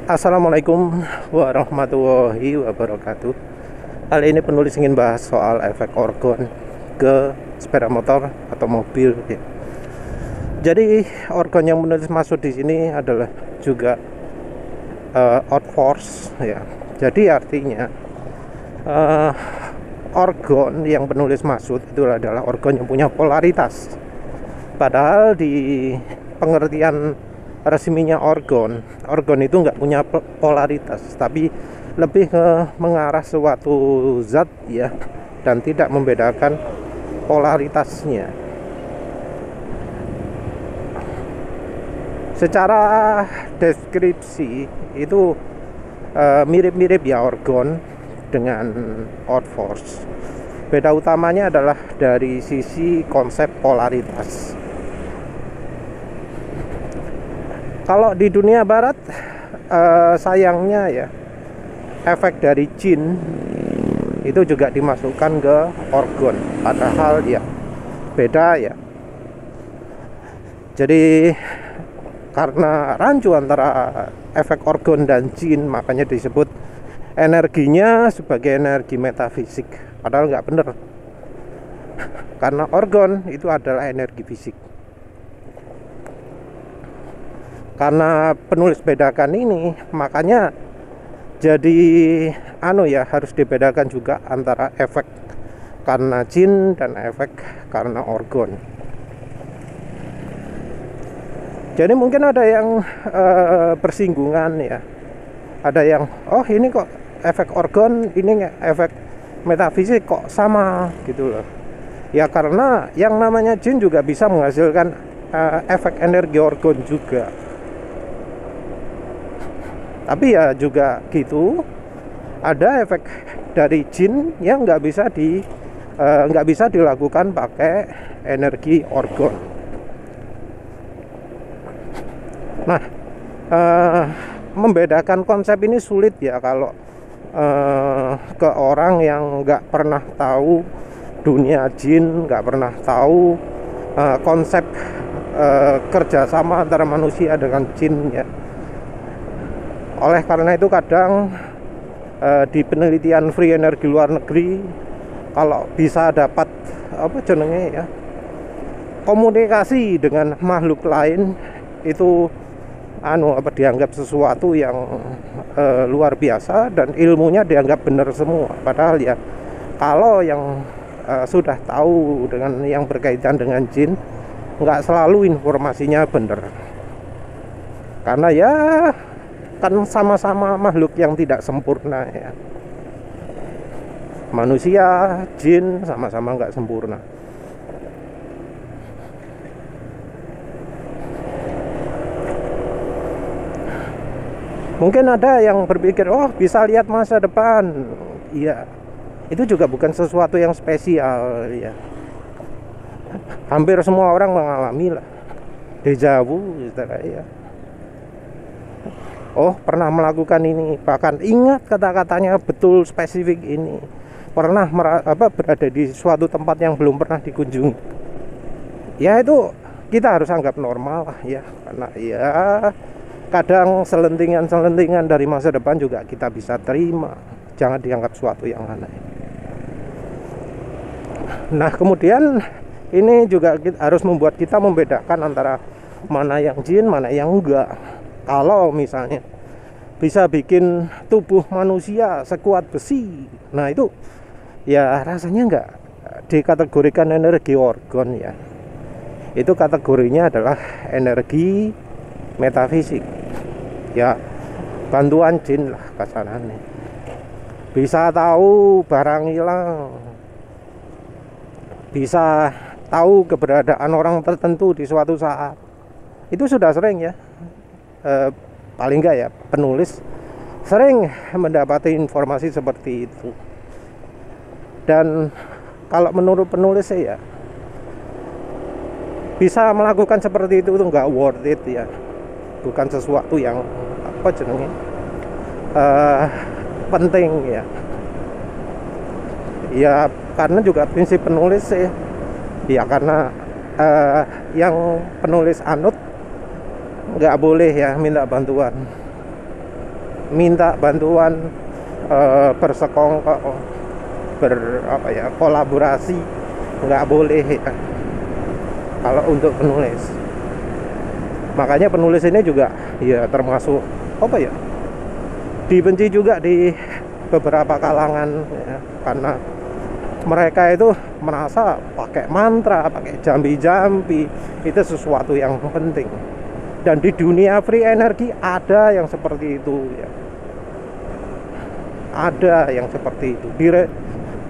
Assalamualaikum warahmatullahi wabarakatuh. Kali ini penulis ingin bahas soal efek orgon ke sepeda motor atau mobil ya. Jadi orgon yang penulis maksud di sini adalah juga outforce ya. Jadi artinya orgon yang penulis maksud itu adalah orgon yang punya polaritas. Padahal di pengertian resminya orgon itu nggak punya polaritas, tapi lebih mengarah suatu zat ya, dan tidak membedakan polaritasnya. Secara deskripsi itu mirip-mirip ya orgon dengan outforce. Beda utamanya adalah dari sisi konsep polaritas. Kalau di dunia barat sayangnya ya, efek dari jin itu juga dimasukkan ke orgon, padahal ya beda ya. Jadi karena rancu antara efek orgon dan jin, makanya disebut energinya sebagai energi metafisik, padahal nggak bener, karena orgon itu adalah energi fisik. Karena penulis bedakan ini, makanya jadi harus dibedakan juga antara efek karena jin dan efek karena orgon. Jadi mungkin ada yang bersinggungan ya, ada yang ini kok efek orgon, ini efek metafisik kok sama gitu loh ya. Karena yang namanya jin juga bisa menghasilkan efek energi orgon juga. Tapi ya juga gitu, ada efek dari jin yang nggak bisa dilakukan pakai energi orgon. Nah, membedakan konsep ini sulit ya kalau ke orang yang nggak pernah tahu dunia jin, nggak pernah tahu konsep kerjasama antara manusia dengan jin ya. Oleh karena itu kadang di penelitian free energi luar negeri, kalau bisa dapat komunikasi dengan makhluk lain, itu dianggap sesuatu yang luar biasa, dan ilmunya dianggap benar semua. Padahal ya kalau yang sudah tahu dengan yang berkaitan dengan jin, nggak selalu informasinya benar, karena ya kan sama-sama makhluk yang tidak sempurna ya. Manusia, jin sama-sama nggak sempurna. Mungkin ada yang berpikir, bisa lihat masa depan. Iya, itu juga bukan sesuatu yang spesial ya. Hampir semua orang mengalami lah deja vu gitu ya. Pernah melakukan ini, bahkan ingat kata-katanya betul spesifik ini. Pernah berada di suatu tempat yang belum pernah dikunjungi. Ya itu kita harus anggap normal lah ya, karena ya kadang selentingan dari masa depan juga kita bisa terima. Jangan dianggap suatu yang aneh. Nah, kemudian ini juga harus membuat kita membedakan antara mana yang jin, mana yang enggak. Kalau misalnya bisa bikin tubuh manusia sekuat besi, nah itu ya rasanya enggak dikategorikan energi orgon ya. Itu kategorinya adalah energi metafisik ya, bantuan jin lah kasarannya. Bisa tahu barang hilang, bisa tahu keberadaan orang tertentu di suatu saat. Itu sudah sering ya. Paling enggak ya penulis sering mendapati informasi seperti itu. Dan kalau menurut penulis ya, bisa melakukan seperti itu nggak worth it ya, bukan sesuatu yang penting ya. Ya karena juga prinsip penulis ya karena yang penulis anut nggak boleh ya minta bantuan. minta bantuan, bersekongkol, kolaborasi, nggak boleh ya, kalau untuk penulis. Makanya penulis ini juga ya termasuk dibenci juga di beberapa kalangan ya, karena mereka itu merasa pakai mantra, pakai jambi-jambi itu sesuatu yang penting. Dan di dunia free energy ada yang seperti itu ya. Ada yang seperti itu.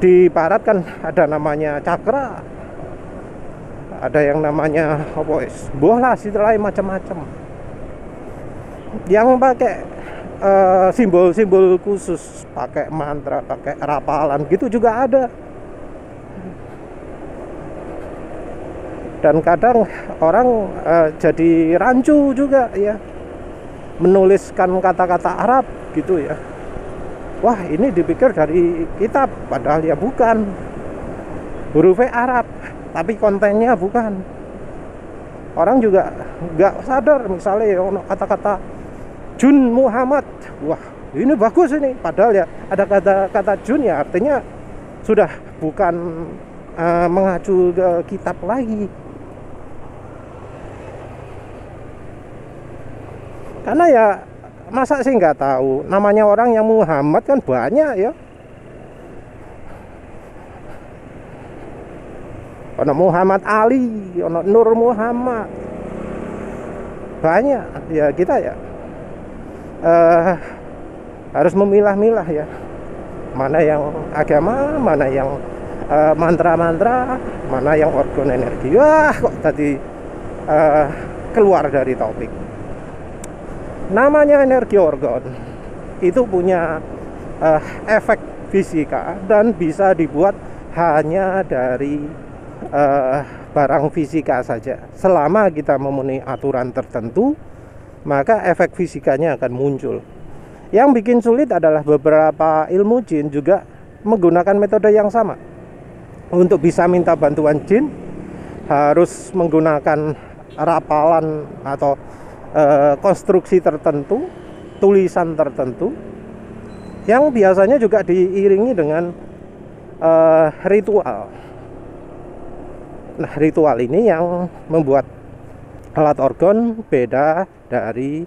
Di barat kan ada namanya cakra, ada yang namanya bola, istilahnya macam-macam. Yang pakai simbol-simbol khusus, pakai mantra, pakai rapalan gitu juga ada. Dan kadang orang jadi rancu juga ya, menuliskan kata-kata Arab gitu ya. Wah, ini dipikir dari kitab, padahal ya bukan. Hurufnya Arab, tapi kontennya bukan. Orang juga nggak sadar, misalnya ya, kata-kata Jun Muhammad, wah ini bagus ini, padahal ya ada kata-kata Jun ya artinya sudah bukan mengacu ke kitab lagi. Karena ya masa sih nggak tahu namanya orang yang Muhammad kan banyak ya. Ono Muhammad Ali, ono Nur Muhammad, banyak ya. Kita ya harus memilah-milah ya, mana yang agama, mana yang mantra-mantra, mana yang organ energi. Wah, kok tadi keluar dari topik. Namanya energi organ itu punya efek fisika dan bisa dibuat hanya dari barang fisika saja. Selama kita memenuhi aturan tertentu, maka efek fisikanya akan muncul. Yang bikin sulit adalah beberapa ilmu jin juga menggunakan metode yang sama. Untuk bisa minta bantuan jin harus menggunakan rapalan atau konstruksi tertentu, tulisan tertentu, yang biasanya juga diiringi dengan ritual. Nah, ritual ini yang membuat alat organ beda dari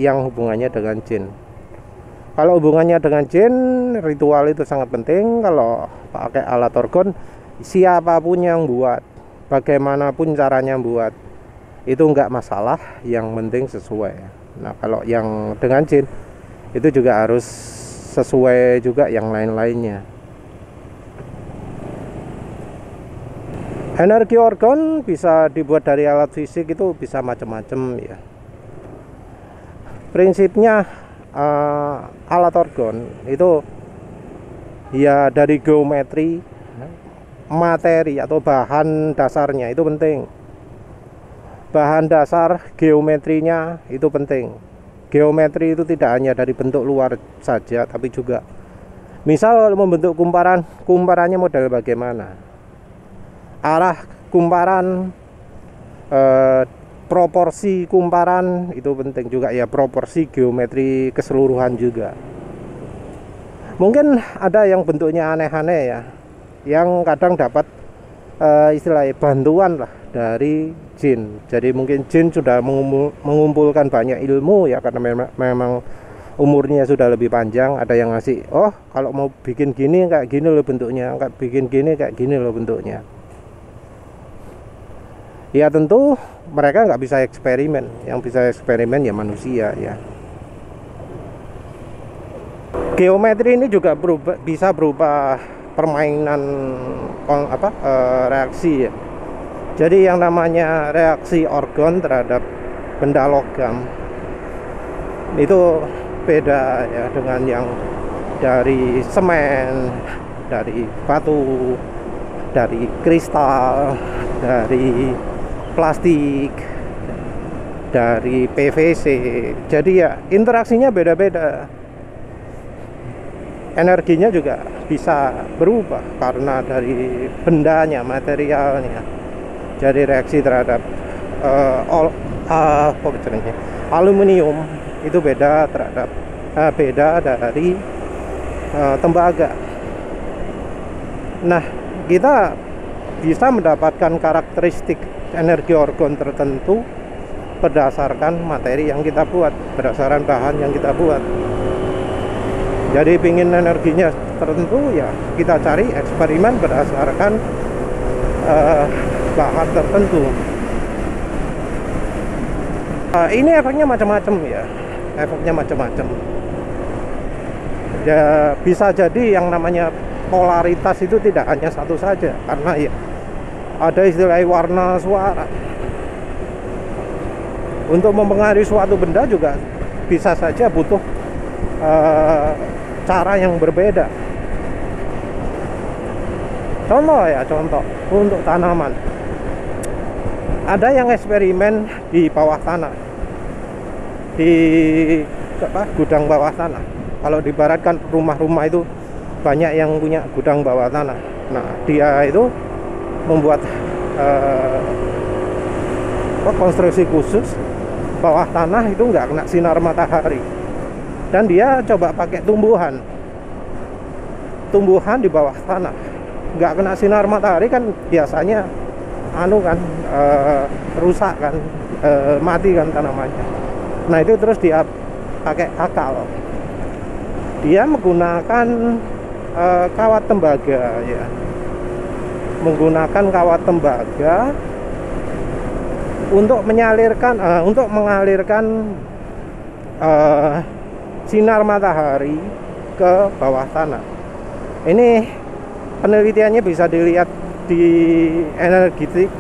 yang hubungannya dengan jin. Kalau hubungannya dengan jin, ritual itu sangat penting. Kalau pakai alat organ, siapapun yang buat, bagaimanapun caranya buat, itu enggak masalah, yang penting sesuai. Nah, kalau yang dengan jin itu juga harus sesuai juga yang lain-lainnya. Energi organ bisa dibuat dari alat fisik, itu bisa macam-macam ya. Prinsipnya alat organ itu ya dari geometri, materi atau bahan dasarnya itu penting. Bahan dasar geometrinya itu penting. Geometri itu tidak hanya dari bentuk luar saja, tapi juga misal membentuk kumparan, kumparannya model bagaimana, arah kumparan, proporsi kumparan itu penting juga ya, proporsi geometri keseluruhan juga. Mungkin ada yang bentuknya aneh-aneh ya, yang kadang dapat istilahnya bantuan lah dari jin. Jadi mungkin jin sudah mengumpulkan banyak ilmu ya, karena memang umurnya sudah lebih panjang. Ada yang ngasih, oh kalau mau bikin gini kayak gini loh bentuknya, kayak bikin gini kayak gini loh bentuknya. Ya tentu mereka nggak bisa eksperimen, yang bisa eksperimen ya manusia ya. Geometri ini juga bisa berupa permainan reaksi ya. Jadi yang namanya reaksi organ terhadap benda logam itu beda ya dengan yang dari semen, dari batu, dari kristal, dari plastik, dari PVC. Jadi ya interaksinya beda-beda. Energinya juga bisa berubah karena dari bendanya, materialnya. Jadi reaksi terhadap aluminium itu beda terhadap beda dari tembaga. Nah, kita bisa mendapatkan karakteristik energi organ tertentu berdasarkan materi yang kita buat, berdasarkan bahan yang kita buat. Jadi pingin energinya tertentu, ya kita cari eksperimen berdasarkan bahan tertentu. Ini efeknya macam-macam ya, efeknya macam-macam. Ya bisa jadi yang namanya polaritas itu tidak hanya satu saja, karena ya ada istilah warna suara. Untuk mempengaruhi suatu benda juga bisa saja butuh cara yang berbeda. Contoh untuk tanaman, ada yang eksperimen di bawah tanah, di gudang bawah tanah. Kalau diibaratkan rumah-rumah itu banyak yang punya gudang bawah tanah. Nah, dia itu membuat konstruksi khusus bawah tanah itu nggak kena sinar matahari, dan dia coba pakai tumbuhan di bawah tanah, nggak kena sinar matahari kan biasanya rusak kan, mati kan tanamannya. Nah, itu terus dia pakai akal, dia menggunakan kawat tembaga ya, menggunakan kawat tembaga untuk mengalirkan sinar matahari ke bawah tanah. Ini penelitiannya bisa dilihat di energetic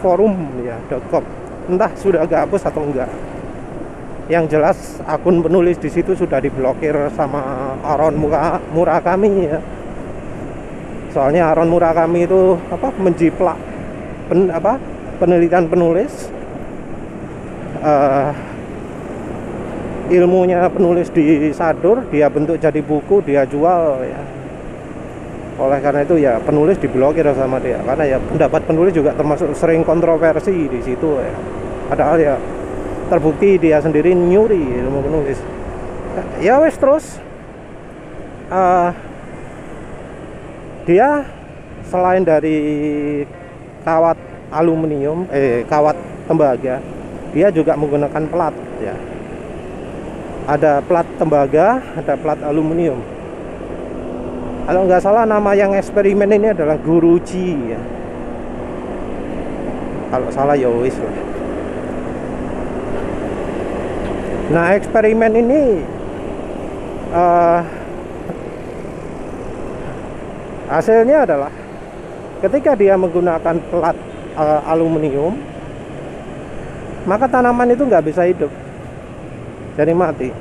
forum ya .com. Entah sudah agak hapus atau enggak. Yang jelas akun penulis di situ sudah diblokir sama Aaron Murakami ya. Soalnya Aaron Murakami itu menjiplak penelitian penulis, ilmunya penulis disadur, dia bentuk jadi buku, dia jual ya. Oleh karena itu ya penulis diblokir sama dia, karena ya pendapat penulis juga termasuk sering kontroversi di situ ya. Padahal ya terbukti dia sendiri nyuri ilmu penulis. Ya wes, terus dia selain dari kawat kawat tembaga, dia juga menggunakan plat ya. Ada plat tembaga, ada plat aluminium. Kalau nggak salah nama yang eksperimen ini adalah Guruji ya. Kalau salah ya wis lah. Nah, eksperimen ini hasilnya adalah ketika dia menggunakan plat aluminium, maka tanaman itu nggak bisa hidup, jadi mati.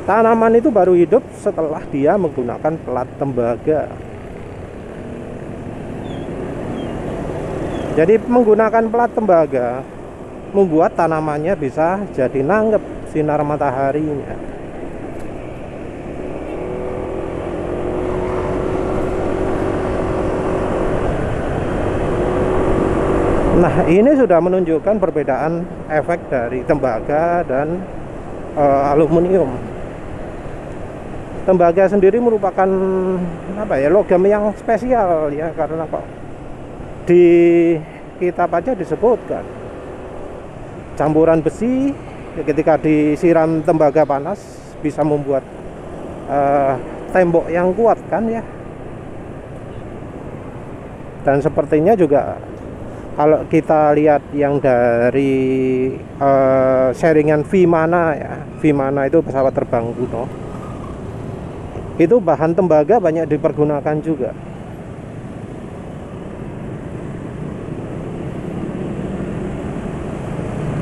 Tanaman itu baru hidup setelah dia menggunakan plat tembaga. Jadi menggunakan plat tembaga membuat tanamannya bisa jadi nanggep sinar mataharinya. Nah, ini sudah menunjukkan perbedaan efek dari tembaga dan aluminium. Tembaga sendiri merupakan logam yang spesial ya, karena di kitab aja disebutkan campuran besi ketika disiram tembaga panas bisa membuat tembok yang kuat kan ya. Dan sepertinya juga kalau kita lihat yang dari sharingan Vimana ya, Vimana itu pesawat terbang kuno, itu bahan tembaga banyak dipergunakan juga.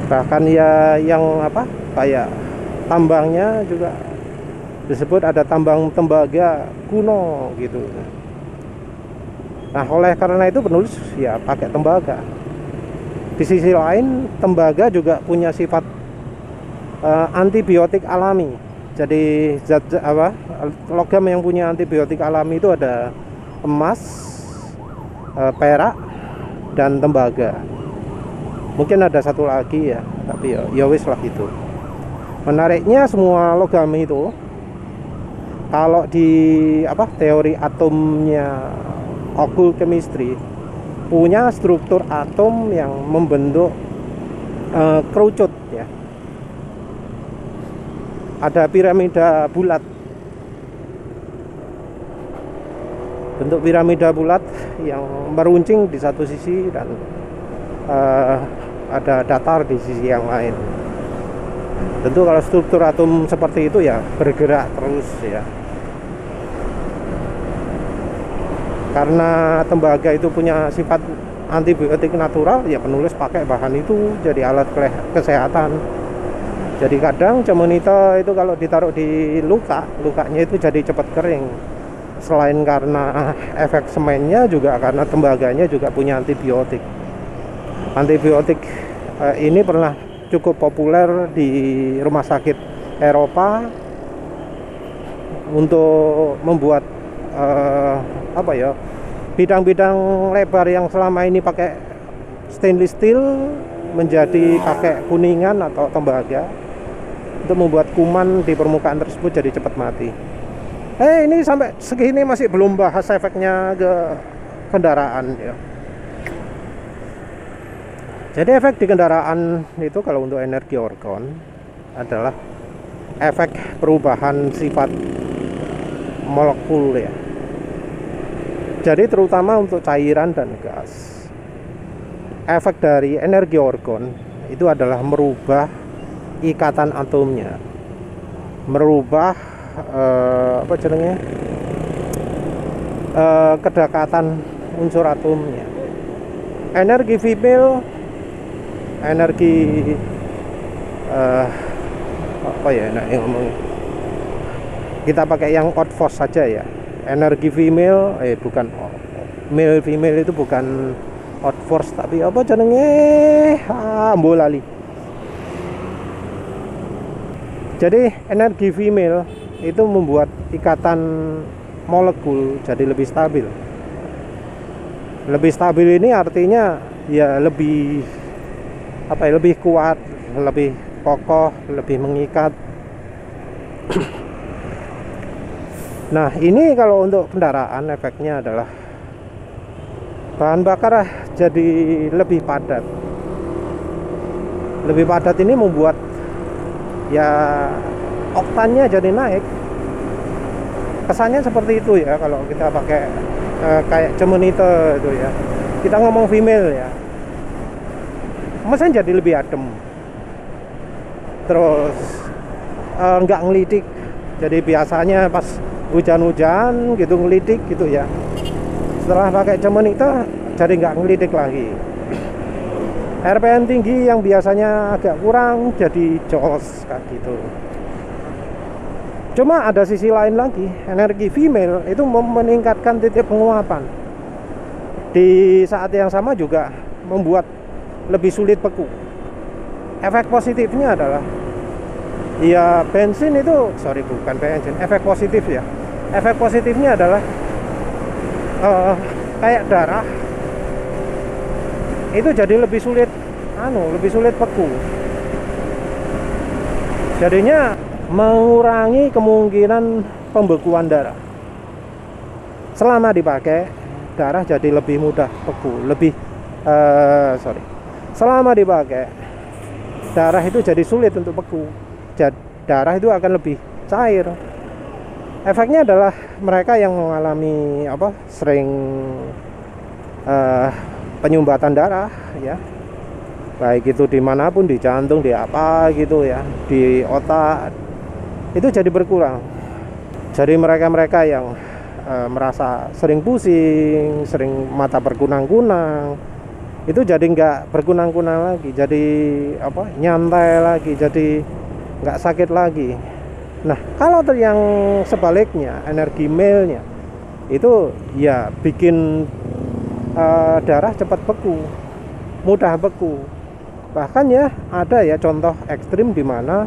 Bahkan ya yang kayak tambangnya juga disebut ada tambang tembaga kuno gitu. Nah, oleh karena itu penulis ya pakai tembaga. Di sisi lain, tembaga juga punya sifat antibiotik alami. Jadi logam yang punya antibiotik alami itu ada emas, perak, dan tembaga. Mungkin ada satu lagi ya, tapi ya wis lah itu. Menariknya semua logam itu, kalau di teori atomnya occult chemistry, punya struktur atom yang membentuk kerucut ya. Ada piramida bulat. Bentuk piramida bulat yang meruncing di satu sisi dan ada datar di sisi yang lain. Tentu kalau struktur atom seperti itu ya bergerak terus ya. Karena tembaga itu punya sifat antibiotik natural, ya penulis pakai bahan itu jadi alat kesehatan. Jadi kadang cemenite itu kalau ditaruh di lukanya itu jadi cepat kering. Selain karena efek semennya, juga karena tembaganya juga punya antibiotik. Antibiotik ini pernah cukup populer di rumah sakit Eropa untuk membuat bidang-bidang lebar yang selama ini pakai stainless steel menjadi pakai kuningan atau tembaga, untuk membuat kuman di permukaan tersebut jadi cepat mati. Ini sampai segini masih belum bahas efeknya ke kendaraan ya. Jadi efek di kendaraan itu kalau untuk energi orgon adalah efek perubahan sifat molekul ya. Jadi terutama untuk cairan dan gas, efek dari energi orgon itu adalah merubah ikatan atomnya, merubah kedekatan unsur atomnya. Energi female, energi kita pakai yang hot force saja ya. Energi female bukan male female itu bukan hot force, tapi lali. Jadi energi female itu membuat ikatan molekul jadi lebih stabil. Lebih stabil ini artinya ya lebih lebih kuat, lebih kokoh, lebih mengikat. Nah, ini kalau untuk kendaraan efeknya adalah bahan bakar jadi lebih padat. Lebih padat ini membuat ya oktannya jadi naik. Kesannya seperti itu ya kalau kita pakai kayak cemenite itu ya. Kita ngomong female ya, mesin jadi lebih adem, terus nggak ngelidik. Jadi biasanya pas hujan-hujan gitu ngelidik gitu ya, setelah pakai cemenite jadi nggak ngelidik lagi. RPM tinggi yang biasanya agak kurang jadi jos kayak gitu. Cuma ada sisi lain lagi, energi female itu meningkatkan titik penguapan. Di saat yang sama juga membuat lebih sulit beku. Efek positifnya adalah ya bensin itu, bukan bensin, efek positif ya. Efek positifnya adalah kayak darah itu jadi lebih sulit beku. Jadinya mengurangi kemungkinan pembekuan darah. Selama dipakai, darah jadi lebih mudah beku, selama dipakai, darah itu jadi sulit untuk beku. Darah itu akan lebih cair. Efeknya adalah mereka yang mengalami sering penyumbatan darah ya, baik itu dimanapun, di jantung, di apa gitu ya, di otak, itu jadi berkurang. Jadi mereka yang merasa sering pusing, sering mata berkunang-kunang, itu jadi nggak berkunang-kunang lagi, jadi nyantai lagi, jadi nggak sakit lagi. Nah, kalau yang sebaliknya, energi male-nya itu ya bikin darah cepat beku, mudah beku. Bahkan ya ada ya contoh ekstrim di mana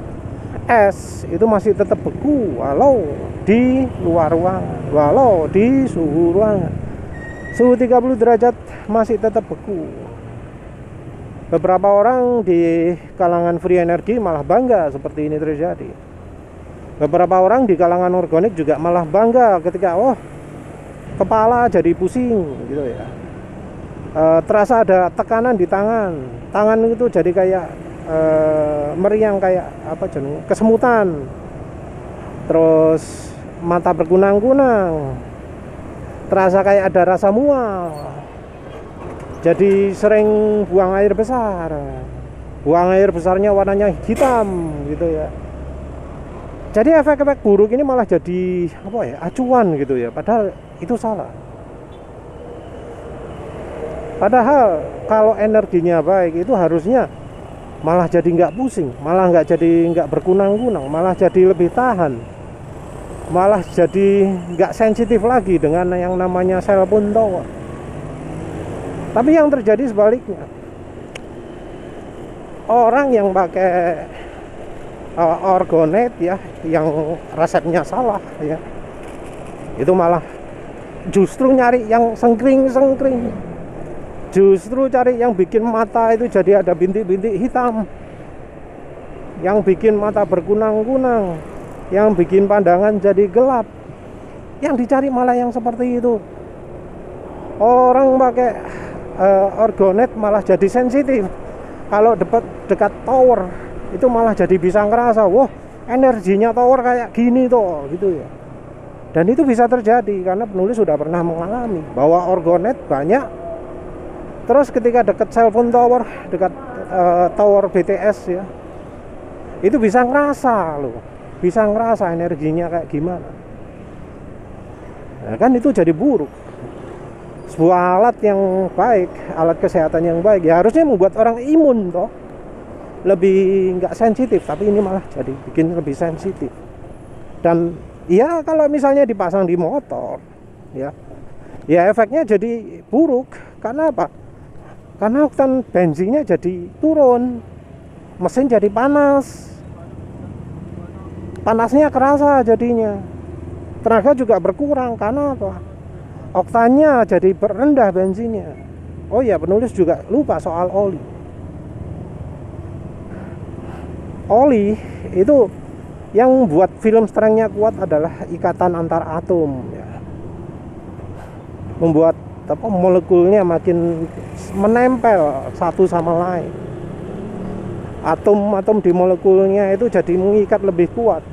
es itu masih tetap beku walau di luar ruangan, walau di suhu ruangan. Suhu 30 derajat masih tetap beku. Beberapa orang di kalangan free energy malah bangga seperti ini terjadi. Beberapa orang di kalangan organik juga malah bangga ketika kepala jadi pusing gitu ya. Terasa ada tekanan di tangan itu jadi kayak meriang, kayak kesemutan, terus mata berkunang-kunang, terasa kayak ada rasa mual, jadi sering buang air besarnya warnanya hitam gitu ya. Jadi efek-efek buruk ini malah jadi acuan gitu ya, padahal itu salah. Padahal kalau energinya baik itu harusnya malah jadi nggak pusing, malah nggak berkunang-kunang, malah jadi lebih tahan, malah jadi nggak sensitif lagi dengan yang namanya cell phone tower. Tapi yang terjadi sebaliknya, orang yang pakai orgonet ya, yang resepnya salah ya, itu malah justru nyari yang sengkring-sengkring. Justru cari yang bikin mata itu jadi ada bintik-bintik hitam, yang bikin mata berkunang-kunang, yang bikin pandangan jadi gelap. Yang dicari malah yang seperti itu. Orang pakai orgonet malah jadi sensitif. Kalau dekat tower itu malah jadi bisa ngerasa, wah energinya tower kayak gini toh, gitu ya. Dan itu bisa terjadi karena penulis sudah pernah mengalami bahwa orgonet banyak. Terus ketika dekat cell phone tower, dekat tower BTS ya, itu bisa ngerasa energinya kayak gimana. Nah, kan itu jadi buruk. Sebuah alat yang baik, alat kesehatan yang baik, ya harusnya membuat orang imun toh, lebih nggak sensitif. Tapi ini malah jadi bikin lebih sensitif. Dan ya kalau misalnya dipasang di motor, ya efeknya jadi buruk. Karena apa? Karena oktan bensinnya jadi turun, mesin jadi panas, panasnya kerasa jadinya, tenaga juga berkurang. Karena apa? Oktannya jadi rendah bensinnya. Oh ya, penulis juga lupa soal oli. Oli itu yang buat film strength-nya kuat adalah ikatan antar atom ya. Membuat molekulnya makin menempel satu sama lain. Atom-atom di molekulnya itu jadi mengikat lebih kuat.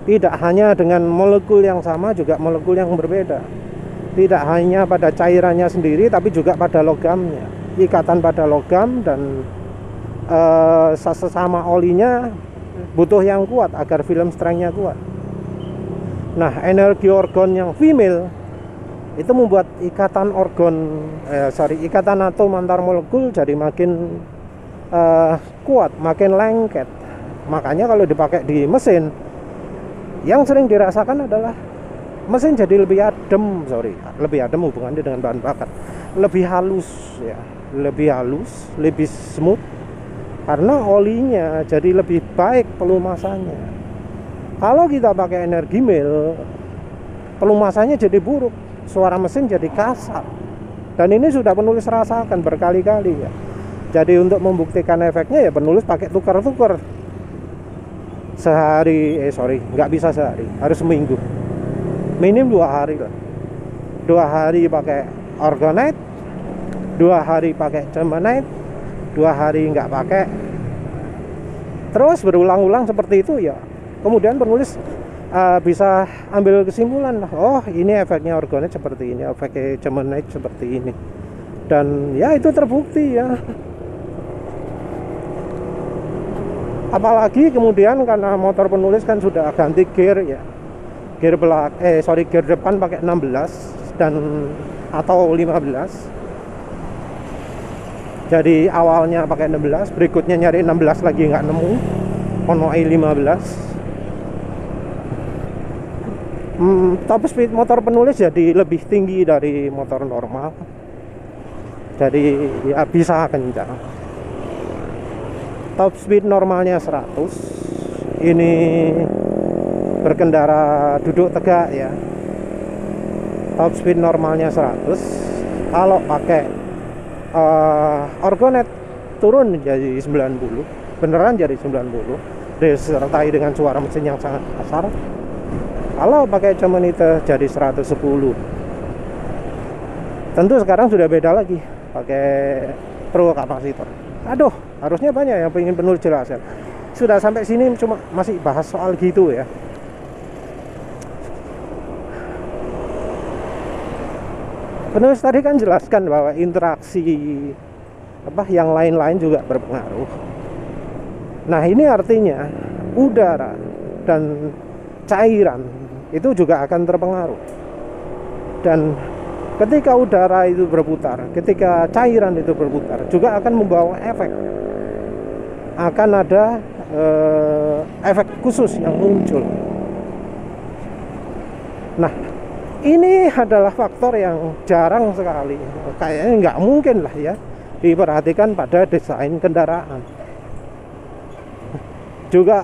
Tidak hanya dengan molekul yang sama, juga molekul yang berbeda. Tidak hanya pada cairannya sendiri, tapi juga pada logamnya. Ikatan pada logam dan sesama olinya butuh yang kuat agar film strength-nya kuat. Nah, energi organ yang female itu membuat ikatan ikatan atom antar molekul jadi makin kuat, makin lengket. Makanya kalau dipakai di mesin, yang sering dirasakan adalah mesin jadi lebih adem, hubungannya dengan bahan bakar, lebih halus ya, lebih smooth, karena olinya jadi lebih baik pelumasannya. Kalau kita pakai energi mil, pelumasannya jadi buruk, suara mesin jadi kasar. Dan ini sudah penulis rasakan berkali-kali ya. Jadi untuk membuktikan efeknya ya penulis pakai tukar-tukar. Nggak bisa sehari, harus seminggu. Minim 2 hari lah. 2 hari pakai orgonite, 2 hari pakai cemenite, 2 hari nggak pakai. Terus berulang-ulang seperti itu ya. Kemudian penulis bisa ambil kesimpulan, oh ini efeknya orgonite seperti ini, efeknya cemenite seperti ini. Dan ya itu terbukti ya. Apalagi kemudian karena motor penulis kan sudah ganti gear ya, gear depan pakai 16 atau 15. Jadi awalnya pakai 16, berikutnya nyari 16 lagi nggak nemu, onoi 15. Top speed motor penulis jadi lebih tinggi dari motor normal, jadi ya bisa kencang. Top speed normalnya 100, ini berkendara duduk tegak ya. Top speed normalnya 100. Kalau pakai orgonet turun jadi 90, beneran jadi 90, disertai dengan suara mesin yang sangat kasar. Kalau pakai Cemenite jadi 110. Tentu sekarang sudah beda lagi pakai Pro kapasitor. Aduh, harusnya banyak yang pengen penulis jelasan. Sudah sampai sini cuma masih bahas soal gitu ya. Penulis tadi kan jelaskan bahwa interaksi yang lain-lain juga berpengaruh. Nah, ini artinya udara dan cairan itu juga akan terpengaruh. Dan ketika udara itu berputar, ketika cairan itu berputar, juga akan membawa efek. Akan ada efek khusus yang muncul. Nah, ini adalah faktor yang jarang sekali, kayaknya nggak mungkin lah ya, diperhatikan pada desain kendaraan. Juga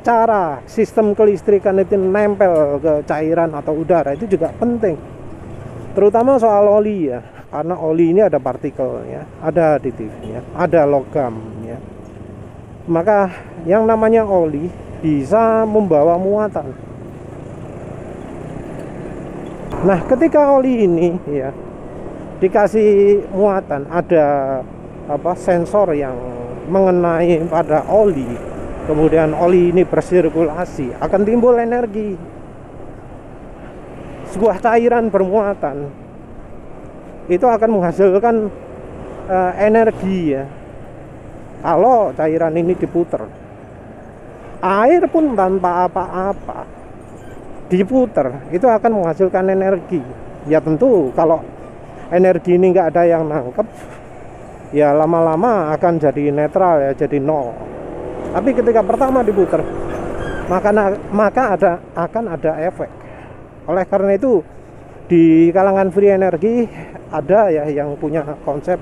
cara sistem kelistrikan itu nempel ke cairan atau udara itu juga penting, terutama soal oli ya, karena oli ini ada partikelnya, ada aditifnya, ada logamnya. Maka yang namanya oli bisa membawa muatan. Nah, ketika oli ini ya dikasih muatan, ada sensor yang mengenai pada oli, kemudian oli ini bersirkulasi, akan timbul energi. Sebuah cairan bermuatan itu akan menghasilkan energi ya. Kalau cairan ini diputar, air pun tanpa apa-apa diputar, itu akan menghasilkan energi. Ya tentu kalau energi ini nggak ada yang nangkep, ya lama-lama akan jadi netral ya, jadi nol. Tapi ketika pertama diputar, maka akan ada efek. Oleh karena itu di kalangan free energy ada ya yang punya konsep,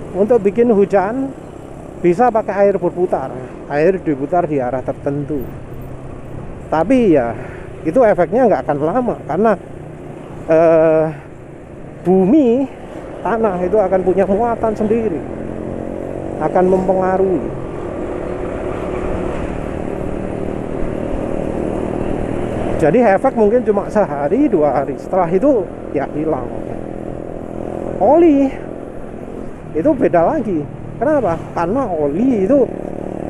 untuk bikin hujan bisa pakai air berputar, air diputar di arah tertentu. Tapi ya itu efeknya nggak akan lama, karena bumi, tanah itu akan punya muatan sendiri, akan mempengaruhi. Jadi efek mungkin cuma sehari 2 hari, setelah itu ya hilang. Oli itu beda lagi. Kenapa? Karena oli itu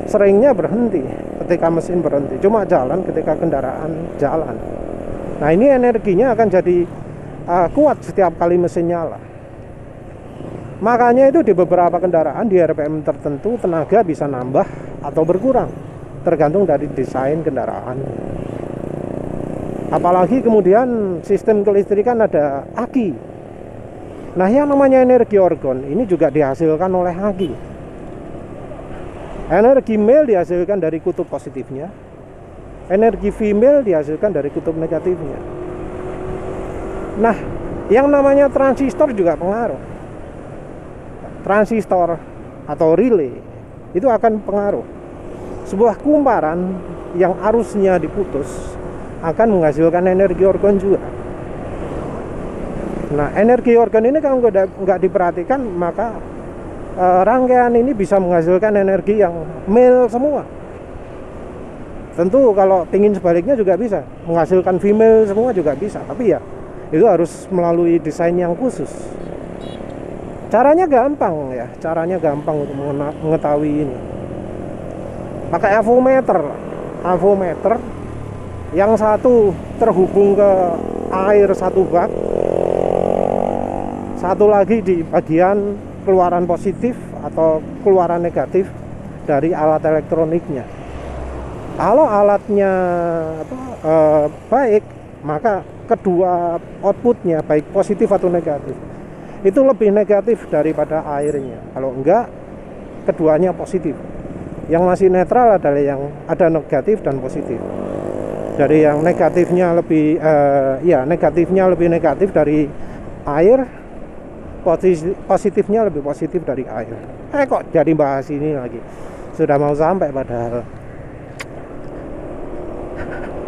seringnya berhenti ketika mesin berhenti, cuma jalan ketika kendaraan jalan. Nah, ini energinya akan jadi kuat setiap kali mesin nyala. Makanya itu di beberapa kendaraan di RPM tertentu tenaga bisa nambah atau berkurang, tergantung dari desain kendaraan. Apalagi kemudian sistem kelistrikan ada aki. Nah, yang namanya energi orgon ini juga dihasilkan oleh aki. Energi male dihasilkan dari kutub positifnya, energi female dihasilkan dari kutub negatifnya. Nah, yang namanya transistor juga pengaruh. Transistor atau relay itu akan pengaruh. Sebuah kumparan yang arusnya diputus akan menghasilkan energi orgon juga. Nah, energi orgon ini kalau nggak diperhatikan, maka rangkaian ini bisa menghasilkan energi yang male semua. Tentu kalau ingin sebaliknya juga bisa, menghasilkan female semua juga bisa. Tapi ya itu harus melalui desain yang khusus. Caranya gampang ya, caranya gampang untuk mengetahui ini. Pakai avometer. Avometer yang satu terhubung ke air satu bak, satu lagi di bagian keluaran positif atau keluaran negatif dari alat elektroniknya. Kalau alatnya baik, maka kedua outputnya baik positif atau negatif itu lebih negatif daripada airnya. Kalau enggak, keduanya positif. Yang masih netral adalah yang ada negatif dan positif. Dari yang negatifnya lebih negatifnya lebih negatif dari air, positifnya lebih positif dari air. Kok jadi bahas ini lagi, sudah mau sampai padahal.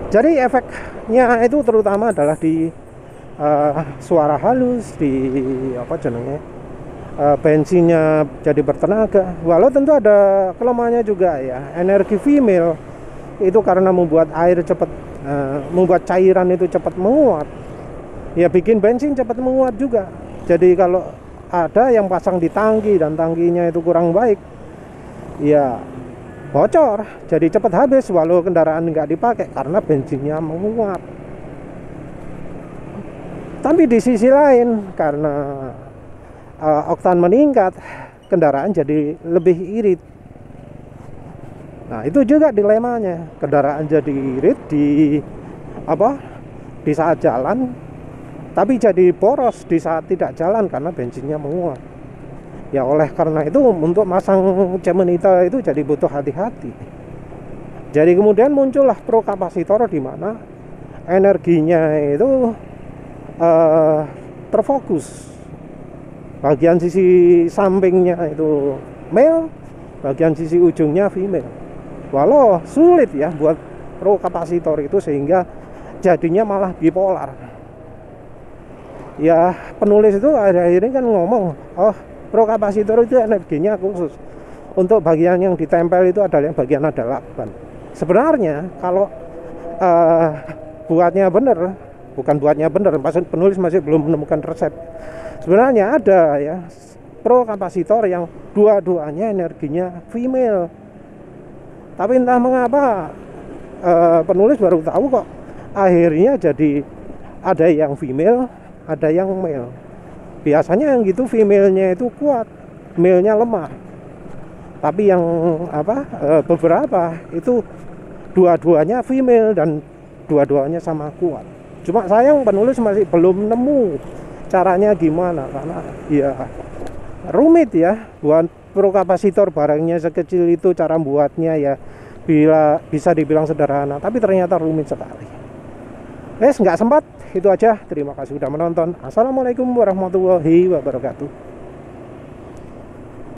Jadi efeknya itu terutama adalah di suara halus, di apa jenenge, bensinnya jadi bertenaga. Walau tentu ada kelemahannya juga ya. Energi female itu karena membuat air cepat, membuat cairan itu cepat menguap, ya bikin bensin cepat menguap juga. Jadi kalau ada yang pasang di tangki dan tangkinya itu kurang baik, ya bocor, jadi cepat habis walau kendaraan nggak dipakai karena bensinnya menguap. Tapi di sisi lain karena oktan meningkat, kendaraan jadi lebih irit. Nah, itu juga dilemanya. Kendaraan jadi irit di saat jalan, tapi jadi boros di saat tidak jalan karena bensinnya menguap. Ya oleh karena itu untuk masang cemenita itu jadi butuh hati-hati. Jadi kemudian muncullah pro kapasitor di mana energinya itu terfokus. Bagian sisi sampingnya itu male, bagian sisi ujungnya female. Walau sulit ya buat pro kapasitor itu, sehingga jadinya malah bipolar. Ya penulis itu akhir-akhir ini kan ngomong, oh pro kapasitor itu energinya khusus. Untuk bagian yang ditempel itu adalah yang bagian ada lakban. Sebenarnya kalau buatnya benar, bukan buatnya benar, penulis masih belum menemukan resep. Sebenarnya ada ya pro kapasitor yang dua-duanya energinya female. Tapi entah mengapa penulis baru tahu kok akhirnya jadi ada yang female, ada yang male. Biasanya yang gitu female-nya itu kuat, male-nya lemah. Tapi yang beberapa itu dua-duanya female dan dua-duanya sama kuat. Cuma sayang penulis masih belum nemu caranya gimana, karena ya rumit ya buat pro kapasitor. Barangnya sekecil itu, cara buatnya ya bisa dibilang sederhana, tapi ternyata rumit sekali. Nggak sempat, itu aja. Terima kasih sudah menonton. Assalamualaikum warahmatullahi wabarakatuh.